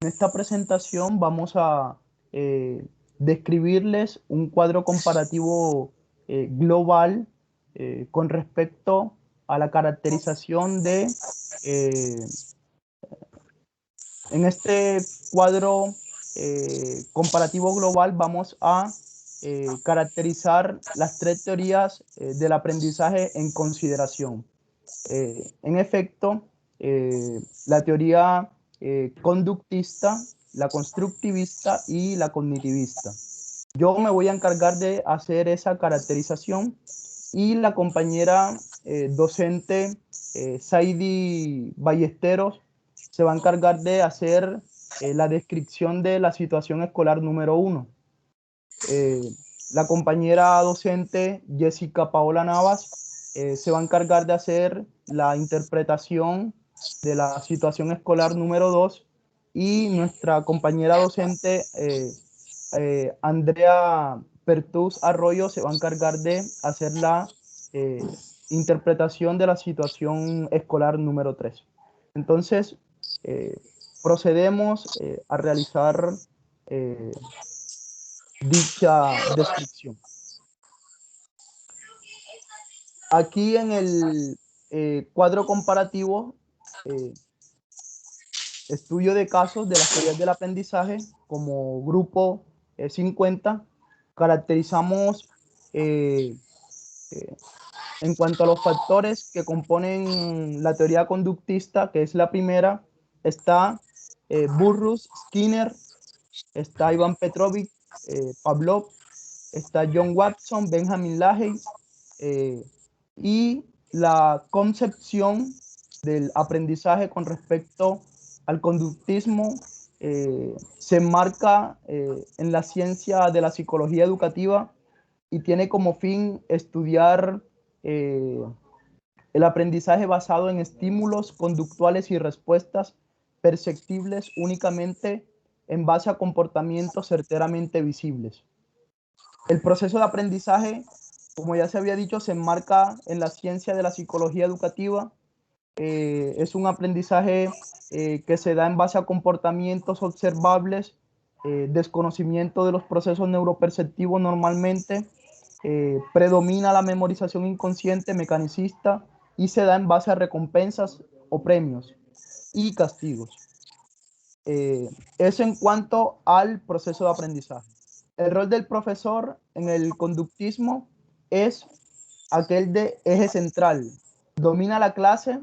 En esta presentación vamos a describirles un cuadro comparativo global con respecto a la caracterización de, en este cuadro comparativo global vamos a caracterizar las tres teorías del aprendizaje en consideración. En efecto, la teoría conductista, la constructivista y la cognitivista. Yo me voy a encargar de hacer esa caracterización y la compañera docente Saidi Ballesteros se va a encargar de hacer la descripción de la situación escolar número 1. La compañera docente Jessica Paola Navas se va a encargar de hacer la interpretación de la situación escolar número 2 y nuestra compañera docente Andrea Pertús Arroyo se va a encargar de hacer la interpretación de la situación escolar número 3. Entonces, procedemos a realizar dicha descripción. Aquí en el cuadro comparativo, estudio de casos de las teorías del aprendizaje como grupo 50, caracterizamos en cuanto a los factores que componen la teoría conductista, que es la primera, está Burrus, Skinner, está Ivan Petrovic, Pavlov, está John Watson, Benjamin Lahey, y la concepción del aprendizaje con respecto al conductismo se enmarca en la ciencia de la psicología educativa y tiene como fin estudiar el aprendizaje basado en estímulos conductuales y respuestas perceptibles únicamente en base a comportamientos certeramente visibles. El proceso de aprendizaje, como ya se había dicho, se enmarca en la ciencia de la psicología educativa. Es un aprendizaje que se da en base a comportamientos observables, desconocimiento de los procesos neuroperceptivos normalmente, predomina la memorización inconsciente mecanicista y se da en base a recompensas o premios y castigos. Eso en cuanto al proceso de aprendizaje. El rol del profesor en el conductismo es aquel de eje central. Domina la clase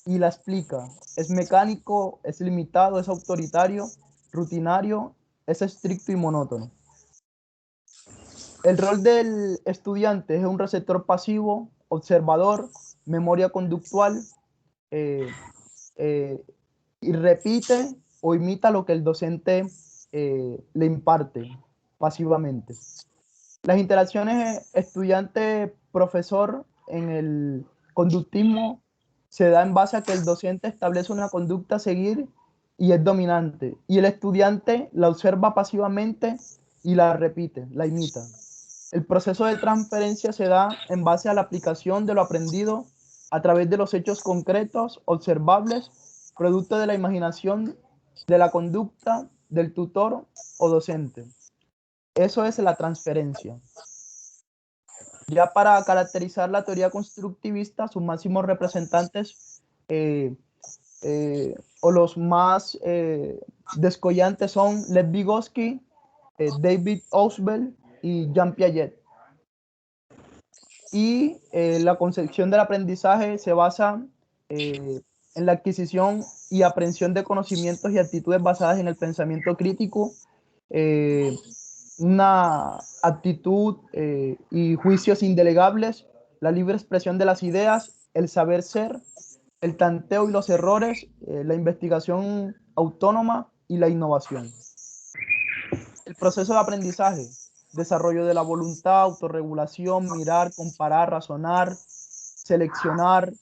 y la explica. Es mecánico, es limitado, es autoritario, rutinario, es estricto y monótono. El rol del estudiante es un receptor pasivo, observador, memoria conductual, eh, eh, y repite o imita lo que el docente le imparte pasivamente. Las interacciones estudiante-profesor en el conductismo se da en base a que el docente establece una conducta a seguir y es dominante, y el estudiante la observa pasivamente y la repite, la imita. El proceso de transferencia se da en base a la aplicación de lo aprendido a través de los hechos concretos, observables, producto de la imaginación, de la conducta del tutor o docente. Eso es la transferencia. Ya para caracterizar la teoría constructivista, sus máximos representantes o los más descollantes son Lev Vygotsky, David Ausubel y Jean Piaget. Y la concepción del aprendizaje se basa en la adquisición y aprehensión de conocimientos y actitudes basadas en el pensamiento crítico, una actitud y juicios indelegables, la libre expresión de las ideas, el saber ser, el tanteo y los errores, la investigación autónoma y la innovación. El proceso de aprendizaje, desarrollo de la voluntad, autorregulación, mirar, comparar, razonar, seleccionar,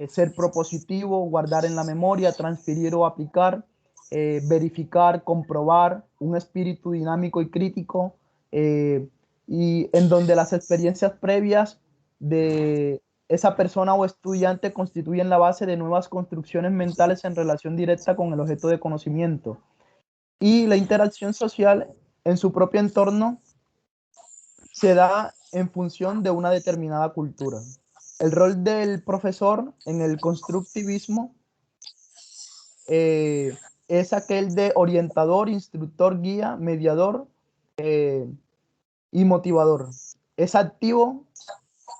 ser propositivo, guardar en la memoria, transferir o aplicar, verificar, comprobar, un espíritu dinámico y crítico, y en donde las experiencias previas de esa persona o estudiante constituyen la base de nuevas construcciones mentales en relación directa con el objeto de conocimiento. Y la interacción social en su propio entorno se da en función de una determinada cultura. El rol del profesor en el constructivismo es aquel de orientador, instructor, guía, mediador eh, y motivador. Es activo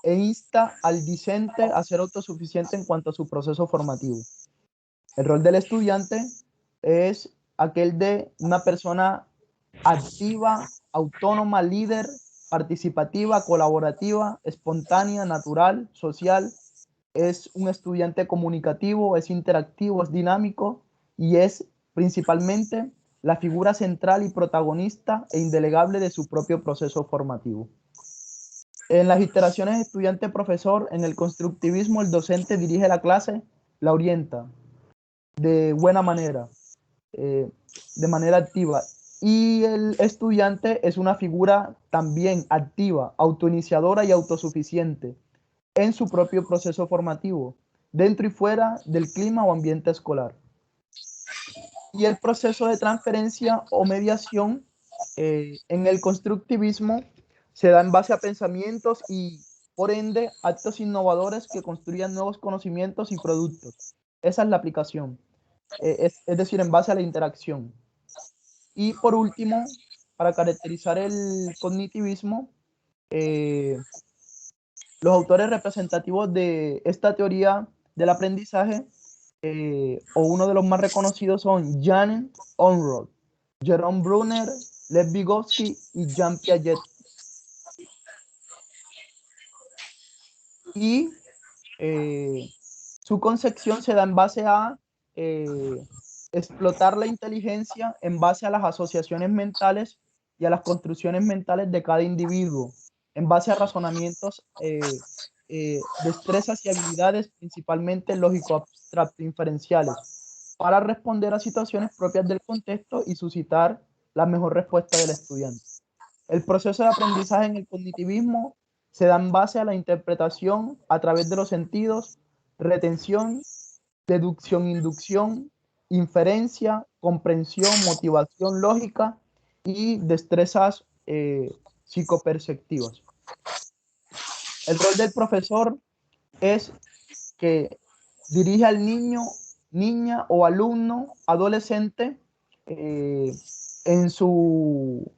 e insta al discente a ser autosuficiente en cuanto a su proceso formativo. El rol del estudiante es aquel de una persona activa, autónoma, líder, participativa, colaborativa, espontánea, natural, social. Es un estudiante comunicativo, es interactivo, es dinámico y es principalmente la figura central y protagonista e indelegable de su propio proceso formativo. En las interacciones estudiante-profesor, en el constructivismo, el docente dirige la clase, la orienta de buena manera, eh, de manera activa. Y el estudiante es una figura también activa, autoiniciadora y autosuficiente en su propio proceso formativo, dentro y fuera del clima o ambiente escolar. Y el proceso de transferencia o mediación en el constructivismo se da en base a pensamientos y, por ende, actos innovadores que construyan nuevos conocimientos y productos. Esa es la aplicación, es decir, en base a la interacción. Y por último, para caracterizar el cognitivismo, los autores representativos de esta teoría del aprendizaje, o uno de los más reconocidos, son Jan Onroth, Jerome Brunner, Lev Vygotsky y Jean Piaget. Y su concepción se da en base a explotar la inteligencia en base a las asociaciones mentales y a las construcciones mentales de cada individuo, en base a razonamientos, destrezas y habilidades principalmente lógico-abstracto inferenciales, para responder a situaciones propias del contexto y suscitar la mejor respuesta del estudiante. El proceso de aprendizaje en el cognitivismo se da en base a la interpretación a través de los sentidos, retención, deducción, inducción, inferencia, comprensión, motivación lógica y destrezas psicoperceptivas. El rol del profesor es que dirige al niño, niña o alumno, adolescente, en su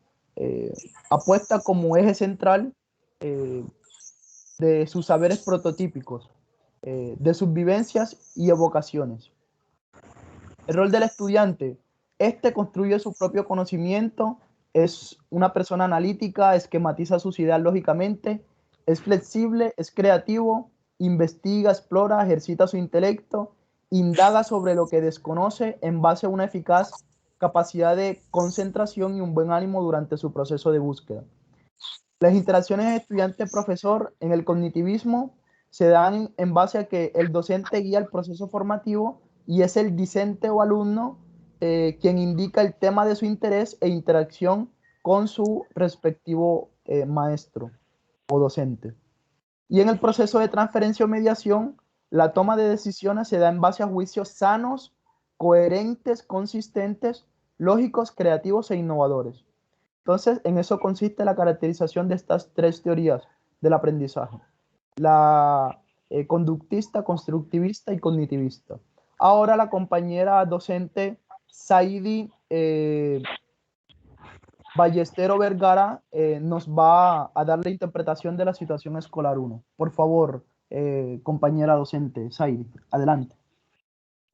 apuesta como eje central eh, de sus saberes prototípicos, de sus vivencias y evocaciones. El rol del estudiante, este construye su propio conocimiento, es una persona analítica, esquematiza sus ideas lógicamente, es flexible, es creativo, investiga, explora, ejercita su intelecto, indaga sobre lo que desconoce en base a una eficaz capacidad de concentración y un buen ánimo durante su proceso de búsqueda. Las interacciones estudiante-profesor en el cognitivismo se dan en base a que el docente guía el proceso formativo y es el discente o alumno quien indica el tema de su interés e interacción con su respectivo maestro o docente. Y en el proceso de transferencia o mediación, la toma de decisiones se da en base a juicios sanos, coherentes, consistentes, lógicos, creativos e innovadores. Entonces, en eso consiste la caracterización de estas tres teorías del aprendizaje: la conductista, constructivista y cognitivista. Ahora la compañera docente Saidi Ballestero Vergara nos va a dar la interpretación de la situación escolar 1. Por favor, compañera docente Saidi, adelante.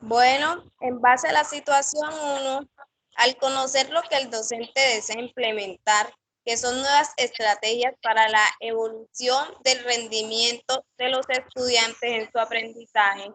Bueno, en base a la situación 1, al conocer lo que el docente desea implementar, que son nuevas estrategias para la evolución del rendimiento de los estudiantes en su aprendizaje,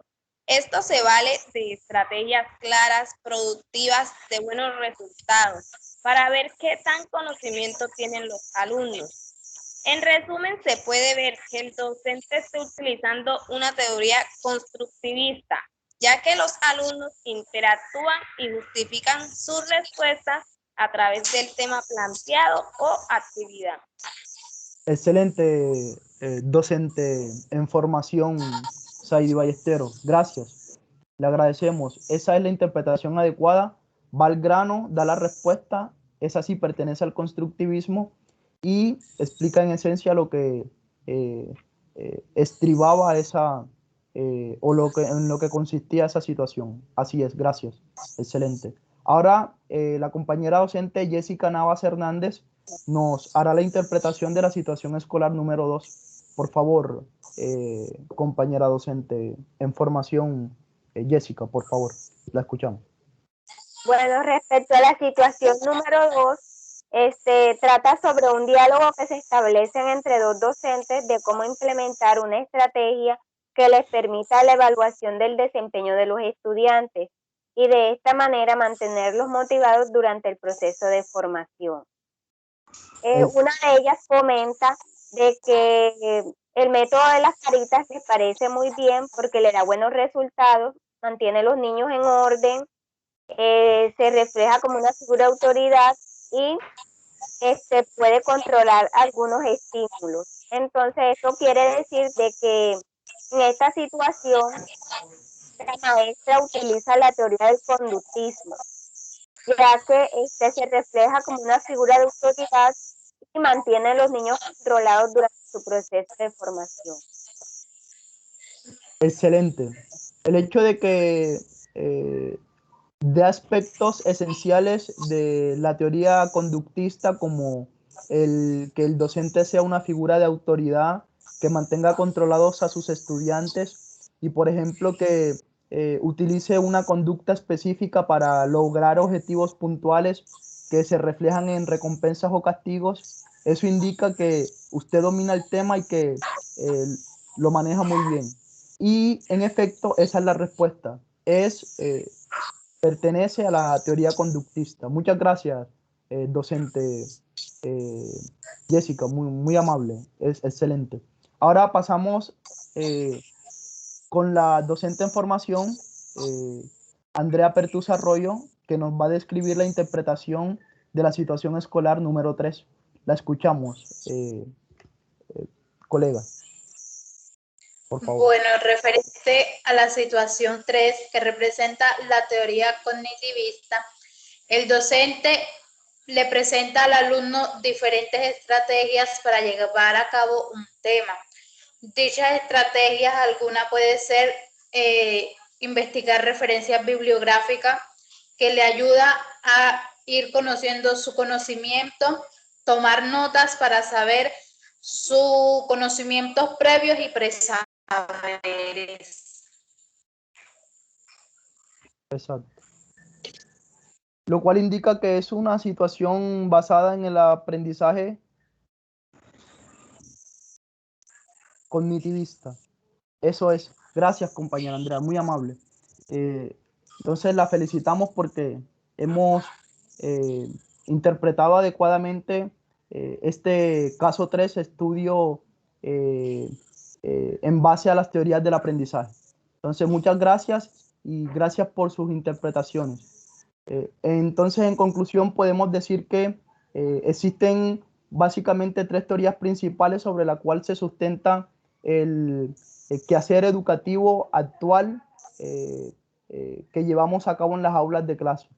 esto se vale de estrategias claras, productivas, de buenos resultados, para ver qué tan conocimiento tienen los alumnos. En resumen, se puede ver que el docente está utilizando una teoría constructivista, ya que los alumnos interactúan y justifican sus respuestas a través del tema planteado o actividad. Excelente, docente en formación, Saidi Ballesteros. Gracias. Le agradecemos. Esa es la interpretación adecuada va al grano, da la respuesta, esa sí pertenece al constructivismo y explica en esencia lo que estribaba esa, en lo que consistía esa situación. Así es, gracias. Excelente. Ahora, la compañera docente Jessica Navas Hernández nos hará la interpretación de la situación escolar número 2. Por favor, compañera docente en formación, Jessica, por favor, la escuchamos. Bueno, respecto a la situación número 2, trata sobre un diálogo que se establece entre dos docentes de cómo implementar una estrategia que les permita la evaluación del desempeño de los estudiantes y de esta manera mantenerlos motivados durante el proceso de formación. Una de ellas comenta de que el método de las caritas les parece muy bien porque le da buenos resultados, mantiene a los niños en orden, se refleja como una figura de autoridad y puede controlar algunos estímulos. Entonces, esto quiere decir de que en esta situación la maestra utiliza la teoría del conductismo, ya que se refleja como una figura de autoridad y mantiene a los niños controlados durante su proceso de formación. Excelente. El hecho de que de aspectos esenciales de la teoría conductista como que el docente sea una figura de autoridad que mantenga controlados a sus estudiantes y, por ejemplo, que utilice una conducta específica para lograr objetivos puntuales que se reflejan en recompensas o castigos. Eso indica que usted domina el tema y que lo maneja muy bien. Y en efecto, esa es la respuesta. Pertenece a la teoría conductista. Muchas gracias, docente Jessica, muy amable, es excelente. Ahora pasamos con la docente en formación, Andrea Pertusa Arroyo, que nos va a describir la interpretación de la situación escolar número 3. La escuchamos, colega. Por favor. Bueno, referente a la situación 3, que representa la teoría cognitivista, el docente le presenta al alumno diferentes estrategias para llevar a cabo un tema. Dichas estrategias, alguna puede ser investigar referencias bibliográficas que le ayuda a ir conociendo su conocimiento, tomar notas para saber sus conocimientos previos y presaberes. Exacto. Lo cual indica que es una situación basada en el aprendizaje cognitivista. Eso es. Gracias, compañera Andrea, muy amable. Entonces la felicitamos porque hemos interpretado adecuadamente este caso 3, estudio en base a las teorías del aprendizaje. Entonces, muchas gracias y gracias por sus interpretaciones. Entonces, en conclusión, podemos decir que existen básicamente 3 teorías principales sobre la cual se sustenta el quehacer educativo actual que llevamos a cabo en las aulas de clase,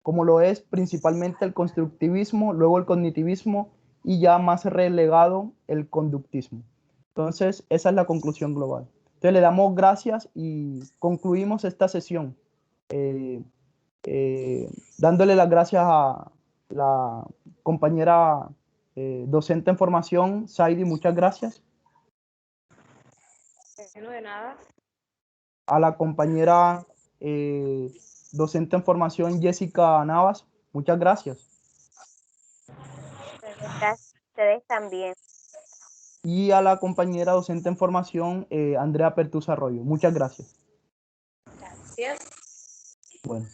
como lo es principalmente el constructivismo, luego el cognitivismo y ya más relegado el conductismo. Entonces, esa es la conclusión global. Entonces, le damos gracias y concluimos esta sesión. Dándole las gracias a la compañera docente en formación, Saidi, muchas gracias. No, de nada. A la compañera docente en formación, Jessica Navas, muchas gracias. Gracias a ustedes también. Y a la compañera docente en formación, Andrea Pertusa Arroyo, muchas gracias. Gracias. Bueno.